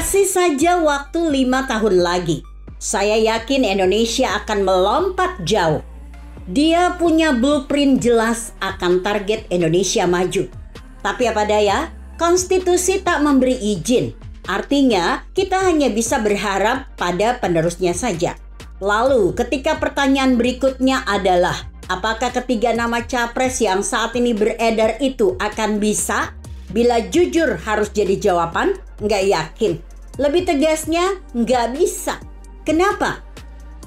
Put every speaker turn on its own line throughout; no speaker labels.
Kasih saja waktu 5 tahun lagi. Saya yakin Indonesia akan melompat jauh. Dia punya blueprint jelas akan target Indonesia maju. Tapi apa daya, konstitusi tak memberi izin. Artinya, kita hanya bisa berharap pada penerusnya saja. Lalu, ketika pertanyaan berikutnya adalah, apakah ketiga nama capres yang saat ini beredar itu akan bisa? Bila jujur harus jadi jawaban, nggak yakin. Lebih tegasnya, nggak bisa. Kenapa?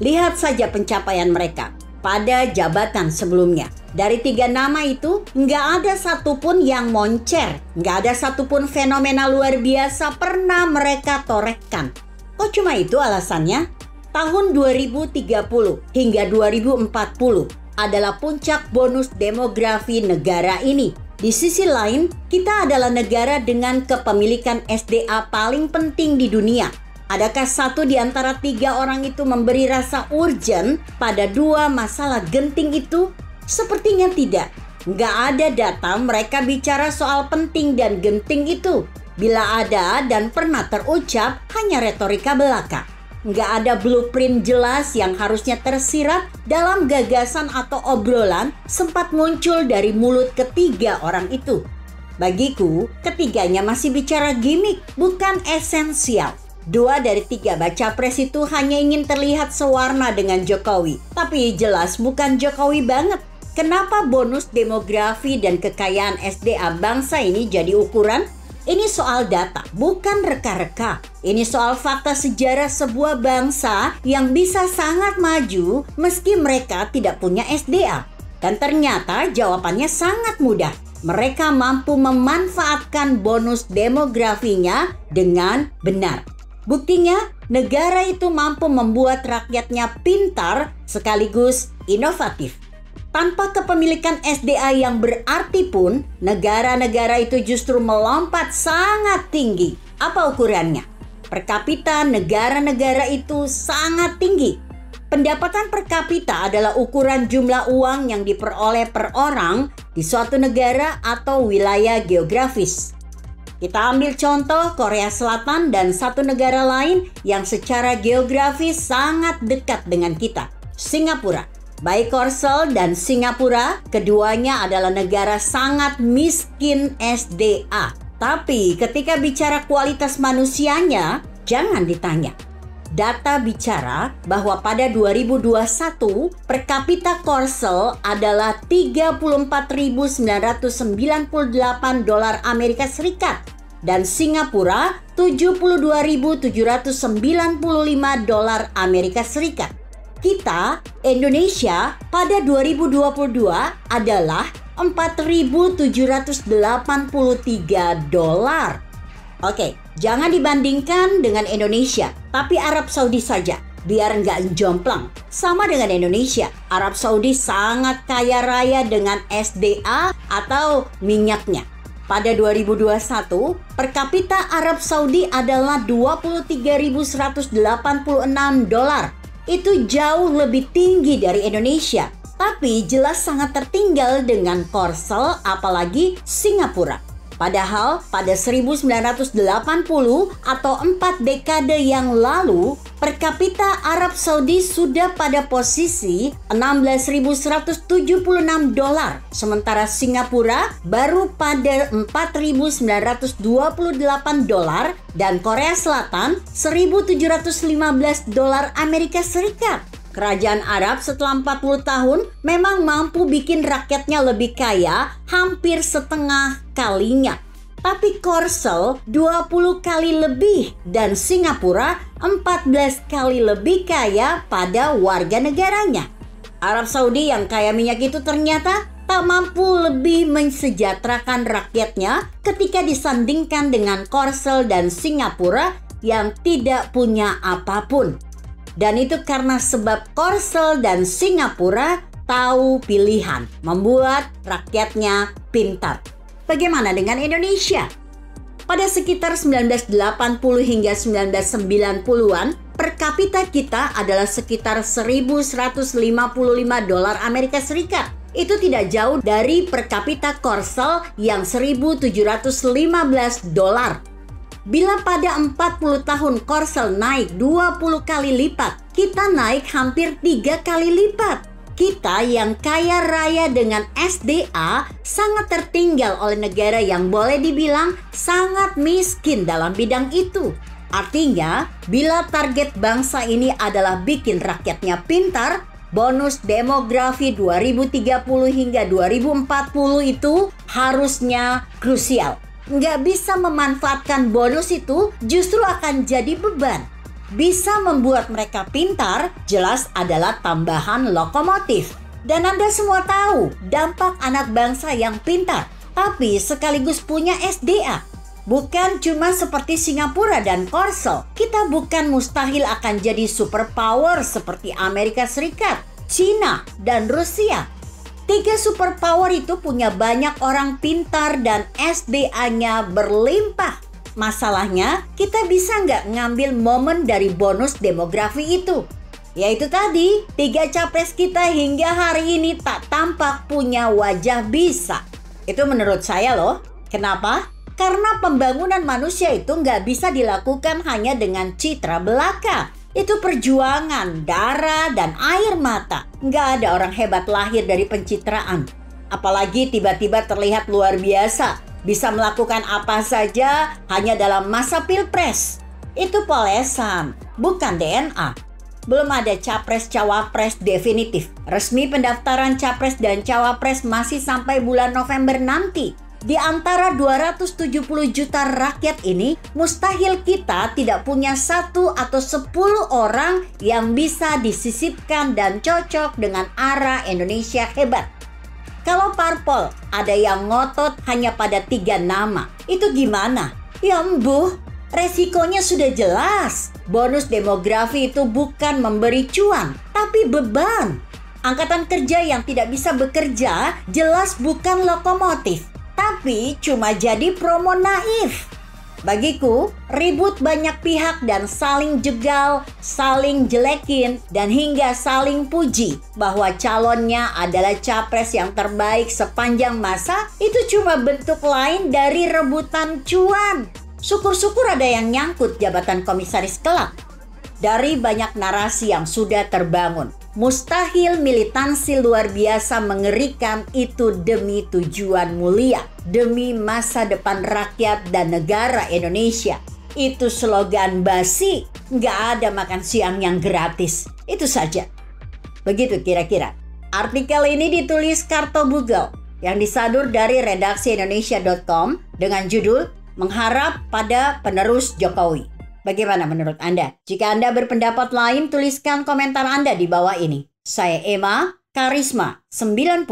Lihat saja pencapaian mereka pada jabatan sebelumnya. Dari 3 nama itu, nggak ada satupun yang moncer. Nggak ada satupun fenomena luar biasa pernah mereka torehkan. Oh cuma itu alasannya? Tahun 2030 hingga 2040 adalah puncak bonus demografi negara ini. Di sisi lain, kita adalah negara dengan kepemilikan SDA paling penting di dunia. Adakah satu di antara 3 orang itu memberi rasa urgent pada 2 masalah genting itu? Sepertinya tidak. Nggak ada data mereka bicara soal penting dan genting itu. Bila ada dan pernah terucap, hanya retorika belaka. Nggak ada blueprint jelas yang harusnya tersirat dalam gagasan atau obrolan sempat muncul dari mulut ketiga orang itu. Bagiku, ketiganya masih bicara gimmick, bukan esensial. 2 dari 3 baca pres itu hanya ingin terlihat sewarna dengan Jokowi. Tapi jelas bukan Jokowi banget. Kenapa bonus demografi dan kekayaan SDA bangsa ini jadi ukuran? Ini soal data, bukan reka-reka. Ini soal fakta sejarah sebuah bangsa yang bisa sangat maju meski mereka tidak punya SDA. Dan ternyata jawabannya sangat mudah. Mereka mampu memanfaatkan bonus demografinya dengan benar. Buktinya, negara itu mampu membuat rakyatnya pintar sekaligus inovatif. Tanpa kepemilikan SDA yang berarti pun, negara-negara itu justru melompat sangat tinggi. Apa ukurannya? Per kapita negara-negara itu sangat tinggi. Pendapatan per kapita adalah ukuran jumlah uang yang diperoleh per orang di suatu negara atau wilayah geografis. Kita ambil contoh Korea Selatan dan satu negara lain yang secara geografis sangat dekat dengan kita, Singapura. Baik Korsel dan Singapura, keduanya adalah negara sangat miskin SDA. Tapi ketika bicara kualitas manusianya, jangan ditanya. Data bicara bahwa pada 2021 per kapita Korsel adalah $34.998 Amerika Serikat dan Singapura $72.795 Amerika Serikat. Kita, Indonesia, pada 2022 adalah $4.783. Oke, jangan dibandingkan dengan Indonesia, tapi Arab Saudi saja, biar nggak jomplang. Sama dengan Indonesia, Arab Saudi sangat kaya raya dengan SDA atau minyaknya. Pada 2021, per kapita Arab Saudi adalah $23.186. Itu jauh lebih tinggi dari Indonesia, tapi jelas sangat tertinggal dengan Korsel apalagi Singapura. Padahal pada 1980 atau 4 dekade yang lalu, per kapita Arab Saudi sudah pada posisi $16.176, sementara Singapura baru pada $4.928 dan Korea Selatan $1.715 Amerika Serikat. Kerajaan Arab setelah 40 tahun memang mampu bikin rakyatnya lebih kaya hampir setengah kalinya. Tapi Korsel 20 kali lebih dan Singapura 14 kali lebih kaya pada warga negaranya. Arab Saudi yang kaya minyak itu ternyata tak mampu lebih mensejahterakan rakyatnya ketika disandingkan dengan Korsel dan Singapura yang tidak punya apapun. Dan itu karena sebab Korsel dan Singapura tahu pilihan, membuat rakyatnya pintar. Bagaimana dengan Indonesia? Pada sekitar 1980 hingga 1990-an, per kapita kita adalah sekitar $1.155 Amerika Serikat. Itu tidak jauh dari per kapita Korsel yang $1.715. Bila pada 40 tahun Korsel naik 20 kali lipat, kita naik hampir 3 kali lipat. Kita yang kaya raya dengan SDA sangat tertinggal oleh negara yang boleh dibilang sangat miskin dalam bidang itu. Artinya, bila target bangsa ini adalah bikin rakyatnya pintar, bonus demografi 2030 hingga 2040 itu harusnya krusial. Nggak bisa memanfaatkan bonus itu justru akan jadi beban. Bisa membuat mereka pintar jelas adalah tambahan lokomotif. Dan Anda semua tahu dampak anak bangsa yang pintar tapi sekaligus punya SDA. Bukan cuma seperti Singapura dan Korsel. Kita bukan mustahil akan jadi superpower seperti Amerika Serikat, Cina, dan Rusia. 3 superpower itu punya banyak orang pintar dan SDA-nya berlimpah. Masalahnya, kita bisa nggak ngambil momen dari bonus demografi itu? Yaitu tadi, 3 capres kita hingga hari ini tak tampak punya wajah bisa. Itu menurut saya loh. Kenapa? Karena pembangunan manusia itu nggak bisa dilakukan hanya dengan citra belaka. Itu perjuangan, darah, dan air mata. Nggak ada orang hebat lahir dari pencitraan. Apalagi tiba-tiba terlihat luar biasa. Bisa melakukan apa saja hanya dalam masa pilpres. Itu polesan, bukan DNA. Belum ada capres-cawapres definitif. Resmi pendaftaran capres dan cawapres masih sampai bulan November nanti. Di antara 270 juta rakyat ini, mustahil kita tidak punya 1 atau 10 orang yang bisa disisipkan dan cocok dengan arah Indonesia hebat. Kalau parpol ada yang ngotot hanya pada 3 nama, itu gimana? Ya embuh, resikonya sudah jelas. Bonus demografi itu bukan memberi cuan, tapi beban. Angkatan kerja yang tidak bisa bekerja jelas bukan lokomotif, tapi cuma jadi promo naif. Bagiku, ribut banyak pihak dan saling jegal, saling jelekin, dan hingga saling puji bahwa calonnya adalah capres yang terbaik sepanjang masa, itu cuma bentuk lain dari rebutan cuan. Syukur-syukur ada yang nyangkut jabatan komisaris kelak. Dari banyak narasi yang sudah terbangun, mustahil militansi luar biasa mengerikan itu demi tujuan mulia, demi masa depan rakyat dan negara Indonesia. Itu slogan basi, nggak ada makan siang yang gratis. Itu saja. Begitu kira-kira. Artikel ini ditulis Karto Bugel yang disadur dari redaksi Indonesia.com dengan judul Mengharap pada Penerus Jokowi. Bagaimana menurut Anda? Jika Anda berpendapat lain, tuliskan komentar Anda di bawah ini. Saya Emma, Karisma 90.